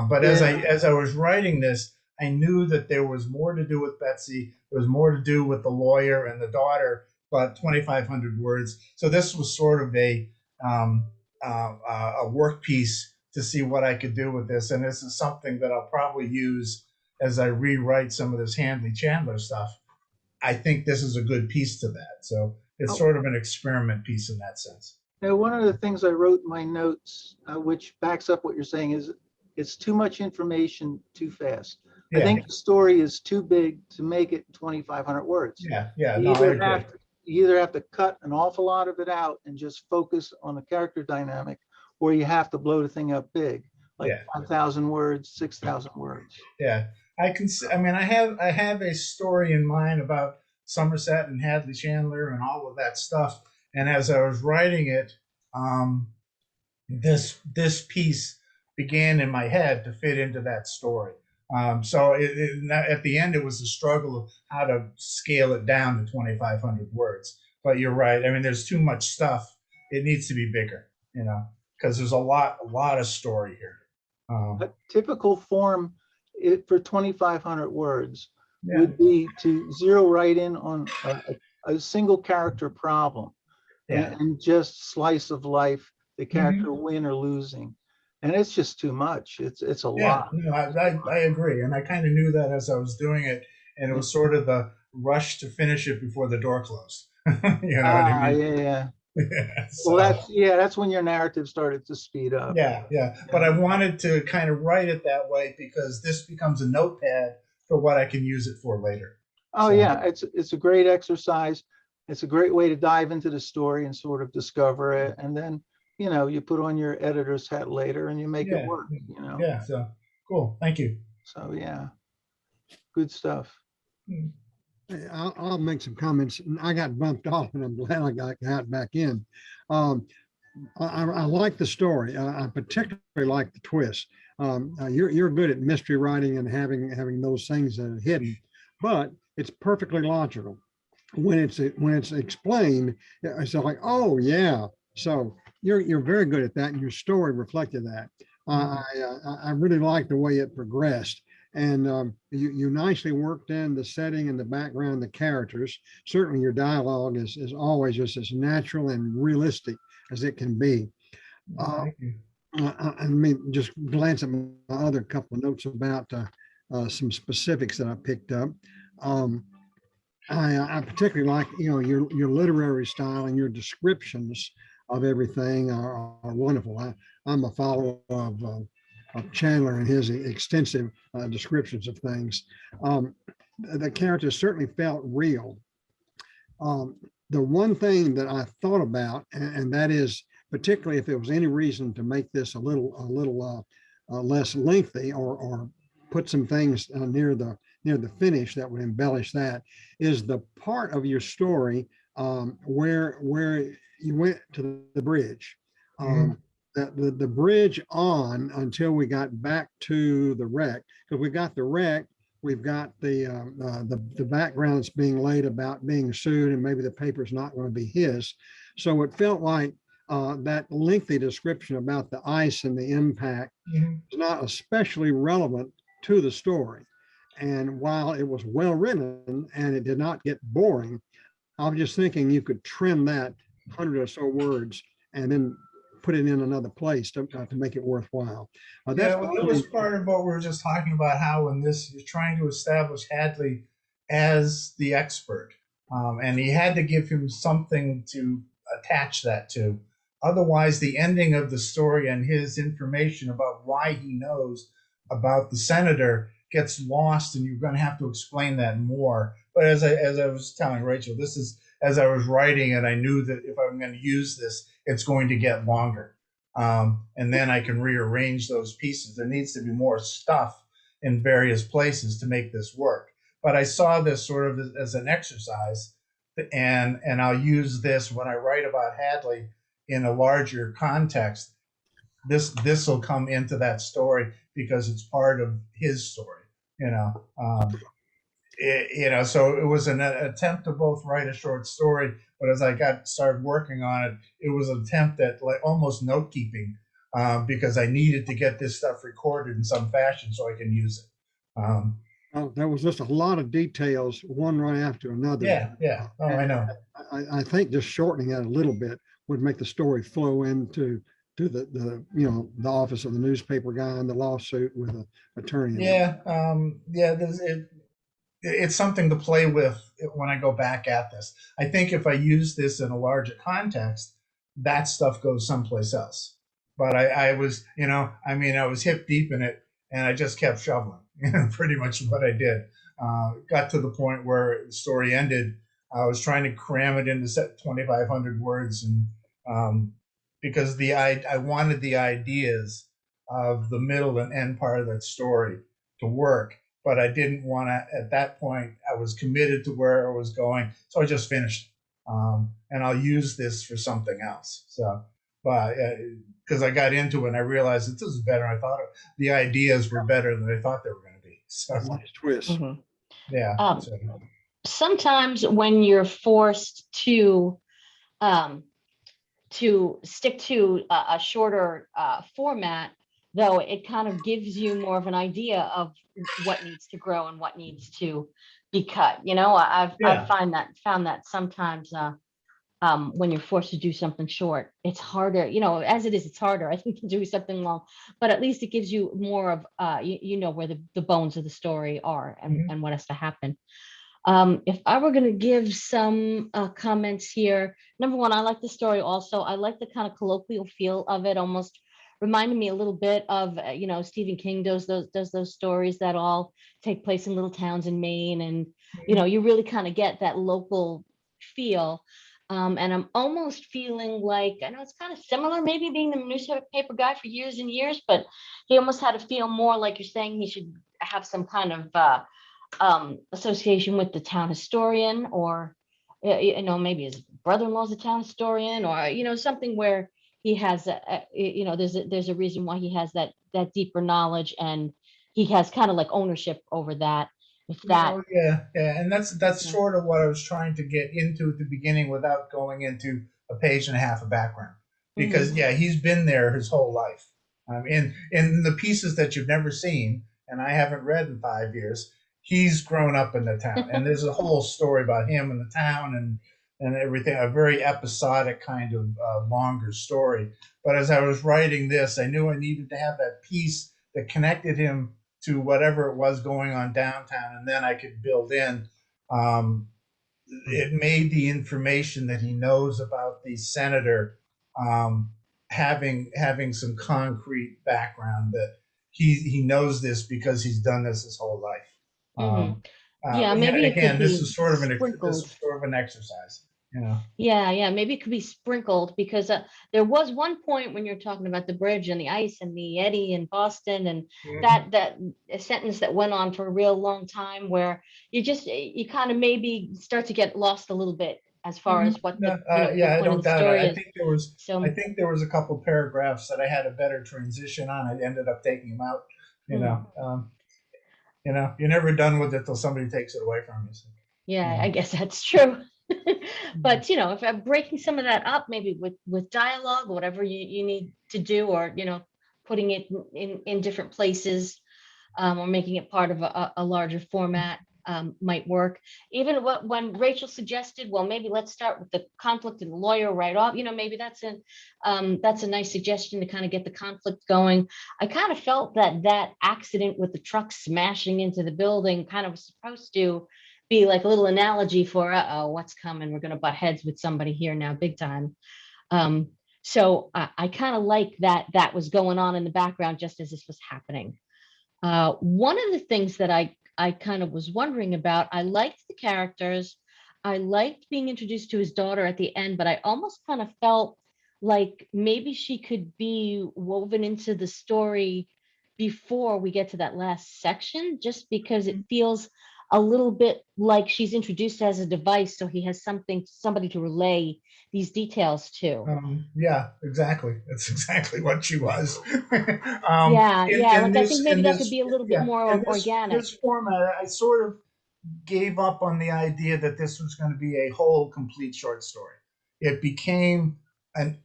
But Yeah. as I was writing this, I knew that there was more to do with Betsy. There was more to do with the lawyer and the daughter, but 2,500 words. So this was sort of a work piece to see what I could do with this. And this is something that I'll probably use as I rewrite some of this Handley Chandler stuff. I think this is a good piece to that. So it's Oh. sort of an experiment piece in that sense. Now, one of the things I wrote in my notes, which backs up what you're saying, is it's too much information too fast. I Yeah, think the story is too big to make it 2,500 words. yeah. You No, I either agree. have to, you either have to cut an awful lot of it out and just focus on the character dynamic, or you have to blow the thing up big, like Yeah. 5,000 words, 6,000 words. Yeah, I mean, I have a story in mind about Somerset and Hadley Chandler and all of that stuff. And as I was writing it, um, this piece began in my head to fit into that story. So at the end, it was a struggle of how to scale it down to 2,500 words. But you're right. I mean, there's too much stuff. It needs to be bigger, because there's a lot of story here. A typical form for 2,500 words Yeah. would be to zero right in on a single character problem, Yeah. and just slice of life, the character Mhm. win or losing. And it's just too much. It's a Yeah, lot. no, I agree, and I kind of knew that as I was doing it, and it was sort of the rush to finish it before the door closed. You know what I Ah, mean? yeah. Well, So that's when your narrative started to speed up. yeah. But I wanted to kind of write it that way because this becomes a notepad for what I can use it for later. Oh, So, yeah, it's a great exercise. It's a great way to dive into the story and sort of discover it. And then, you put on your editor's hat later and you make it yeah, work. yeah. So cool. Thank you. So, yeah, good stuff. Hmm. I'll make some comments. I got bumped off and I'm glad I got back in. Um, I like the story. I particularly like the twist. You're good at mystery writing and having those things hidden, but it's perfectly logical when it's explained. It's like, oh yeah. So you're very good at that, and your story reflected that. I really like the way it progressed. And you nicely worked in the setting and the background, the characters. Certainly, your dialogue is always just as natural and realistic as it can be. Thank you. I mean, just glance at my other couple of notes about some specifics that I picked up. Um, I particularly like, your literary style and your descriptions of everything are wonderful. I'm a follower of Chandler and his extensive descriptions of things. The characters certainly felt real. Um, the one thing that I thought about, and that is particularly if there was any reason to make this a little less lengthy, or put some things near the finish that would embellish that, is the part of your story where you went to the bridge. Mhm. The bridge on until we got back to the wreck, because we got the wreck. We've got the background that's being laid about being sued, and maybe the paper's not going to be his. So it felt like that lengthy description about the ice and the impact Mhm. is not especially relevant to the story. And while it was well written and it did not get boring, I was just thinking you could trim that 100 or so words and then put it in another place to make it worthwhile. Yeah, That's well, that was probably, part of what we were just talking about. How in this you're trying to establish Hadley as the expert, and he had to give him something to attach that to. Otherwise, the ending of the story and his information about why he knows about the senator gets lost, and you're going to have to explain that more. But as I was telling Rachel, this is as I was writing it, I knew that if I'm going to use this, it's going to get longer, and then I can rearrange those pieces. There needs to be more stuff in various places to make this work. But I saw this sort of as an exercise, and I'll use this when I write about Hadley in a larger context. This will come into that story because it's part of his story. You know, so it was an attempt to both write a short story, but as I got started working on it, it was an attempt at like almost note keeping, because I needed to get this stuff recorded in some fashion so I can use it. there was just a lot of details, one right after another. Yeah, yeah. Oh, I know. I think just shortening it a little bit would make the story flow into the office of the newspaper guy and the lawsuit with an attorney. Yeah, yeah. It's something to play with when I go back at this. I think if I use this in a larger context, that stuff goes someplace else. But I was, I was hip deep in it, and I just kept shoveling. Pretty much what I did. Got to the point where the story ended. I was trying to cram it into 2,500 words, and because I wanted the ideas of the middle and end part of that story to work, but I didn't want to. At that point, I was committed to where I was going, so I just finished. And I'll use this for something else. So, but because I got into it, and I realized that this is better. I thought the ideas were better than I thought they were going to be. So, Nice twist. Mhm. yeah. Um, So, Sometimes when you're forced um, to stick to a shorter format, though, it kind of gives you more of an idea of what needs to grow and what needs to be cut. I've yeah. found that sometimes when you're forced to do something short, it's harder. As it is, it's harder, I think, to do something long. But at least it gives you more of where the bones of the story are, Mhm. and what has to happen. If I were going to give some comments here, number one, I like the story also. I like the kind of colloquial feel of it, almost reminded me a little bit of, Stephen King does those stories that all take place in little towns in Maine. And, you really kind of get that local feel. And I'm almost feeling like, I know it's kind of similar, maybe being the newspaper guy for years and years, but he almost had to feel more like you're saying he should have some kind of association with the town historian, or maybe his brother-in-law's a town historian, or something where he has there's a reason why he has that deeper knowledge, and he has kind of like ownership over that, if that. Well, yeah, and that's Yeah. sort of what I was trying to get into at the beginning without going into a page and a half of background, because Mhm. yeah, he's been there his whole life. In the pieces that you've never seen, and I haven't read in 5 years, he's grown up in the town, and there's a whole story about him in the town and everything. A very episodic kind of longer story. But as I was writing this, I knew I needed to have that piece that connected him to whatever it was going on downtown, and then I could build in. Um, it made the information that he knows about the senator um, having some concrete background, that he knows this because he's done this his whole life. Mhm. Um, Yeah, and maybe it could again, be this sprinkled. is sort of an exercise, you know. Yeah, maybe it could be sprinkled, because there was one point when you're talking about the bridge and the ice and the eddy in Boston, and Mhm. that a sentence that went on for a real long time, where you kind of maybe start to get lost a little bit as far Mhm. as what No, the yeah, I point of don't the doubt it. story is. I So, think there was a couple paragraphs that I had a better transition on. I ended up taking them out. You hmm, know, you're never done with it till somebody takes it away from you. So, yeah, yeah. I guess that's true. Mhm. But if I'm breaking some of that up, maybe with dialogue, whatever you need to do, or putting it in different places, or making it part of a larger format, might work. Even when Rachel suggested, well, maybe let's start with the conflict and the lawyer right off. Maybe that's a nice suggestion to kind of get the conflict going. I kind of felt that accident with the truck smashing into the building kind of was supposed to be like a little analogy for, uh-oh, what's coming? We're going to butt heads with somebody here now, big time. Um, so I kind of like that was going on in the background just as this was happening. One of the things that I kind of was wondering about, I liked the characters. I liked being introduced to his daughter at the end, but I almost kind of felt like maybe she could be woven into the story before we get to that last section, just because it feels a little bit like she's introduced as a device, so he has somebody to relay these details to. Yeah, exactly. That's exactly what she was. Yeah, yeah, In like I think this, maybe that could be a little bit yeah, more in organic. this format, I sort of gave up on the idea that this was going to be a whole complete short story. It became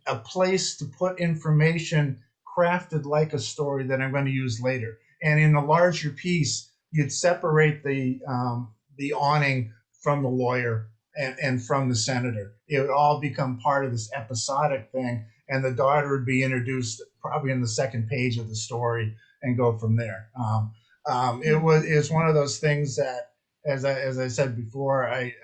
a place to put information crafted like a story that I'm going to use later. And in a larger piece, you'd separate the awning from the lawyer and from the senator. It would all become part of this episodic thing, and the daughter would be introduced probably in the second page of the story and go from there. It's one of those things that, as I said before, I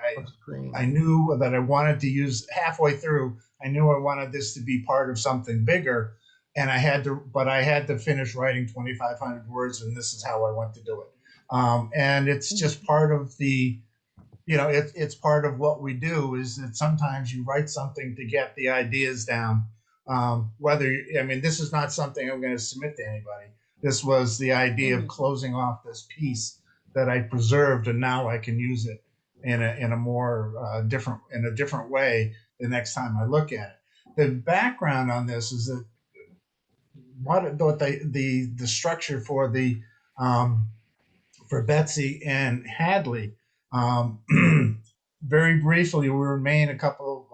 knew that I wanted to use halfway through. I knew I wanted this to be part of something bigger, and I had to finish writing 2,500 words, and this is how I want to do it. And it's just part of it's part of what we do, is that sometimes you write something to get the ideas down. I mean, this is not something I'm going to submit to anybody. This was the idea of Mhm. closing off this piece that I preserved, and now I can use it in a more in a different way the next time I look at it. The background on this is that what the structure um, for Betsy and Hadley. Um, very briefly, we were in Maine a couple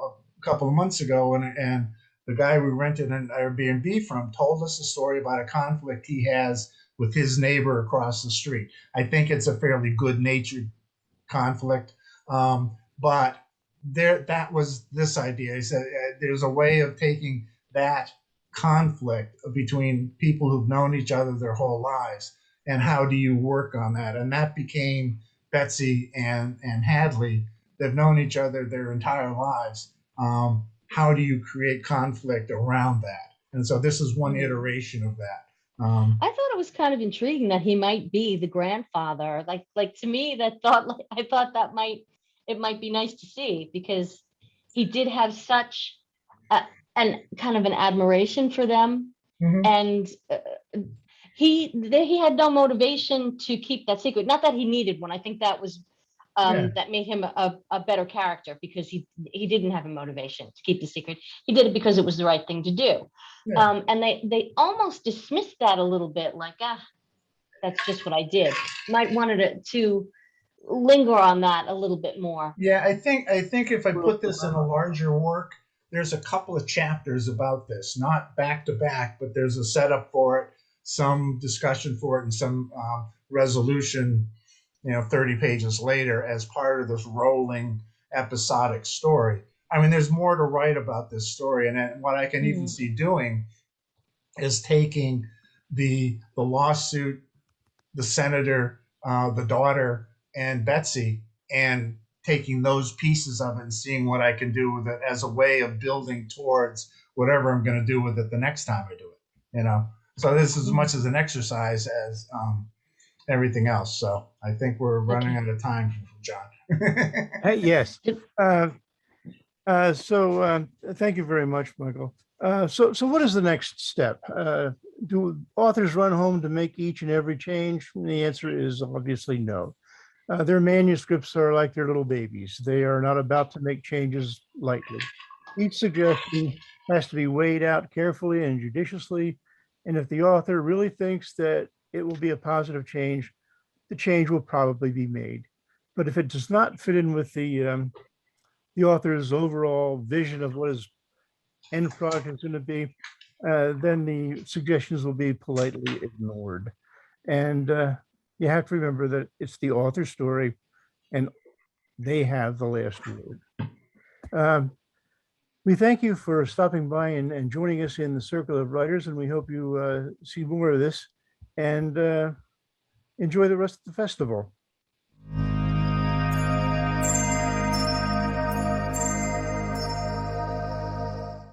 of months ago, and the guy we rented an Airbnb from told us a story about a conflict he has with his neighbor across the street. I think it's a fairly good natured conflict, but that was this idea. He said there's a way of taking that conflict between people who've known each other their whole lives, and how do you work on that? And that became Betsy and Hadley. They've known each other their entire lives. How do you create conflict around that? And so this is one iteration of that. I thought it was kind of intriguing that he might be the grandfather. Like to me, I thought it might be nice to see, because he did have such an kind of an admiration for them, Mhm. and he had no motivation to keep that secret. Not that he needed one. I think that was Yeah. that made him a better character, because he didn't have a motivation to keep the secret. He did it because it was the right thing to do. Yeah. And they almost dismissed that a little bit, like, that's just what I did. Might wanted to linger on that a little bit more. Yeah, I think if I put this in a larger work, there's a couple of chapters about this, not back to back, but there's a setup for it, some discussion for it, and some resolution, 30 pages later as part of this rolling episodic story. I mean, there's more to write about this story, and what I can even see doing is taking the lawsuit, the senator, the daughter, and Betsy, and taking those pieces of it and seeing what I can do with it as a way of building towards whatever I'm going to do with it the next time I do it. So this is as much as an exercise as everything else. So I think we're running out of time, John. Hey, yes. So thank you very much, Michael. So what is the next step? Do authors run home to make each and every change? And the answer is obviously no. Their manuscripts are like their little babies. They are not about to make changes lightly. Each suggestion has to be weighed out carefully and judiciously. And if the author really thinks that it will be a positive change, the change will probably be made. But if it does not fit in with the author's overall vision of what his end product is going to be, then the suggestions will be politely ignored. And you have to remember that it's the author's story and they have the last word. We thank you for stopping by and joining us in the Circle of Writers, and we hope you see more of this and enjoy the rest of the festival.